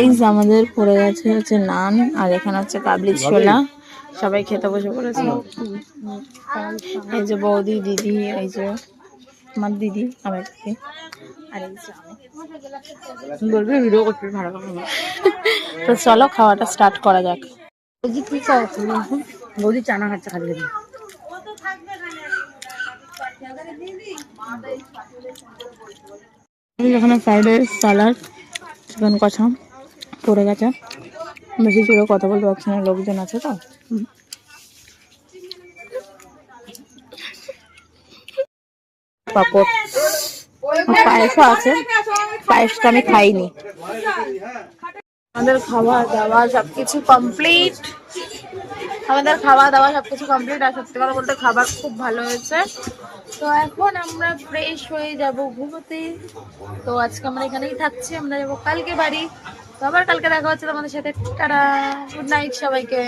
এই যে আমাদের পড়ে গেছে হচ্ছে নান, আর এখানে হচ্ছে কাবলি ছোলা। সবাই খেতে বসে পড়েছে। এই যে বৌদি, দিদি, এই যে আমার দিদি, আমার দিদি, আর এই যে আমি বলবি ভিডিও করতে ভালো করে। তো চলো খাওয়াটা স্টার্ট করা যাক। বৌদি কি খাওয়াচ্ছ? বৌদি চানা খাচ্ছে খালি খালি। এখানে ফ্রাইড রাইস, স্যালাড, চিকেন কষা পড়ে গেছে। বেশি জোরে কথা বলতে পারছি না, লোকজন আছে তো। পাপড়, পায়েসও আছে। পায়েসটা আমি খাইনি। আমাদের খাওয়া দাওয়া সবকিছু কমপ্লিট। আর সত্যি কথা বলতে খাবার খুব ভালো হয়েছে। তো এখন আমরা ফ্রেশ হয়ে যাব ঘুমোতে। তো আজকে আমরা এখানেই থাকছি, আমরা যাবো কালকে বাড়ি। তো আবার কালকে দেখা হচ্ছে তোমাদের সাথে। টাটা, গুড নাইট সবাইকে।